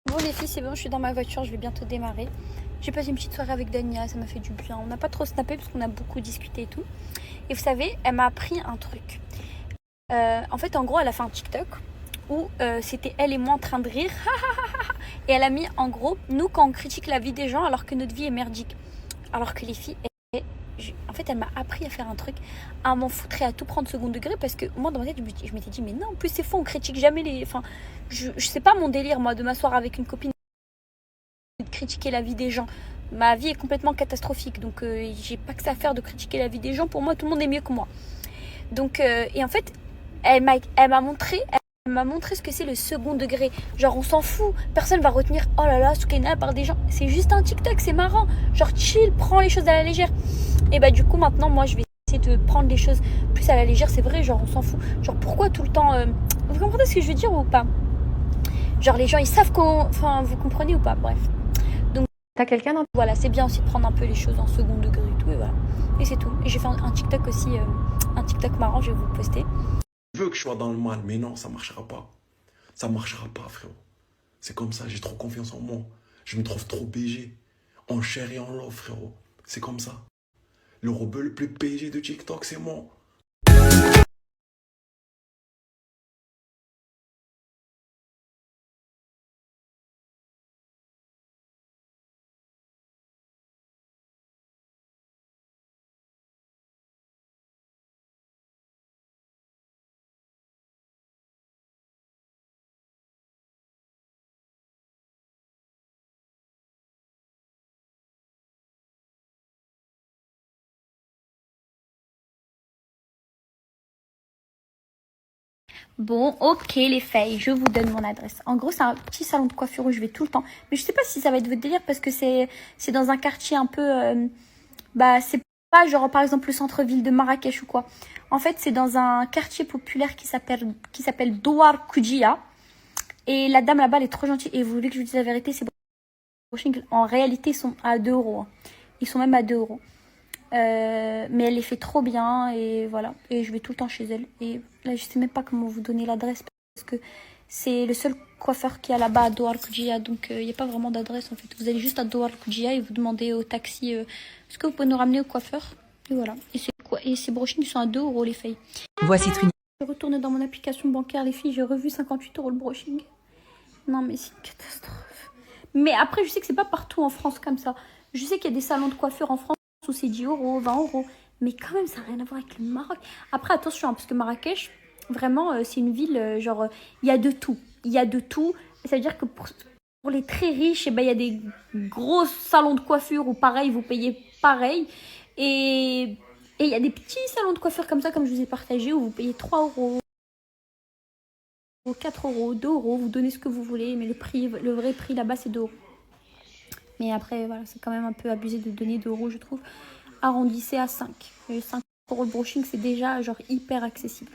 Bon les filles, c'est bon, je suis dans ma voiture, je vais bientôt démarrer. J'ai passé une petite soirée avec Dania, ça m'a fait du bien. On n'a pas trop snappé parce qu'on a beaucoup discuté et tout. Et vous savez, elle m'a appris un truc. En fait, en gros, elle a fait un TikTok où c'était elle et moi en train de rire. Et elle a mis en gros, nous quand on critique la vie des gens alors que notre vie est merdique. Alors que les filles, en fait, elle m'a appris à faire un truc, à m'en foutre et à tout prendre second degré parce que moi, dans ma tête, je m'étais dit, mais non, en plus, c'est faux, on critique jamais les. Enfin, je sais pas mon délire, moi, de m'asseoir avec une copine et de critiquer la vie des gens. Ma vie est complètement catastrophique, donc j'ai pas que ça à faire de critiquer la vie des gens. Pour moi, tout le monde est mieux que moi. Donc, et en fait, elle m'a montré. Elle m'a montré ce que c'est le second degré. Genre, on s'en fout. Personne va retenir. Oh là là, Soukaina parle des gens. C'est juste un TikTok, c'est marrant. Genre, chill, prends les choses à la légère. Et bah, du coup, maintenant, moi, je vais essayer de prendre les choses plus à la légère. C'est vrai, genre, on s'en fout. Genre, pourquoi tout le temps. Vous comprenez ce que je veux dire ou pas? Genre, les gens, ils savent qu'on. Enfin, vous comprenez ou pas? Bref. Donc, T'as quelqu'un dans voilà, c'est bien aussi de prendre un peu les choses en second degré et tout. Et voilà. Et c'est tout. Et j'ai fait un TikTok aussi. Un TikTok marrant, je vais vous le poster. Je veux que je sois dans le mal, mais non, ça marchera pas. Ça marchera pas, frérot. C'est comme ça, j'ai trop confiance en moi. Je me trouve trop BG. En chair et en love, frérot. C'est comme ça. Le rebeu le plus BG de TikTok, c'est moi. Bon, ok les filles, je vous donne mon adresse. En gros, c'est un petit salon de coiffure où je vais tout le temps. Mais je sais pas si ça va être votre délire parce que c'est dans un quartier un peu... bah, c'est pas genre par exemple le centre-ville de Marrakech ou quoi. En fait, c'est dans un quartier populaire qui s'appelle Douar Koudia. Et la dame là-bas, elle est trop gentille. Et vous voulez que je vous dise la vérité, ces brushings, en réalité, ils sont à 2 euros. Hein. Ils sont même à 2 euros. Mais elle les fait trop bien et voilà. Et je vais tout le temps chez elle. Et là, je sais même pas comment vous donner l'adresse parce que c'est le seul coiffeur qui a là-bas à Douar Koudia. Donc, il n'y a pas vraiment d'adresse en fait. Vous allez juste à Douar Koudia et vous demandez au taxi est-ce que vous pouvez nous ramener au coiffeur? Et voilà. Et c'est quoi? Et ces brochings ils sont à 2 euros les filles. Voici Trini. Je retourne dans mon application bancaire les filles. J'ai revu 58 euros le brushing. Non, mais c'est une catastrophe. Mais après, je sais que c'est pas partout en France comme ça. Je sais qu'il y a des salons de coiffure en France où c'est 10 euros, 20 euros. Mais quand même, ça n'a rien à voir avec le Maroc. Après, attention, hein, parce que Marrakech, vraiment, c'est une ville, genre, il y a de tout. Il y a de tout. Ça veut dire que pour les très riches, eh ben, il y a des gros salons de coiffure où, pareil, vous payez pareil. Et il y a des petits salons de coiffure comme ça, comme je vous ai partagé, où vous payez 3 euros. 4 euros, 2 euros, vous donnez ce que vous voulez, mais le vrai prix là-bas c'est 2 euros. Mais après, voilà, c'est quand même un peu abusé de donner 2 euros, je trouve. Arrondissez à 5. 5 euros le brushing, c'est déjà genre hyper accessible.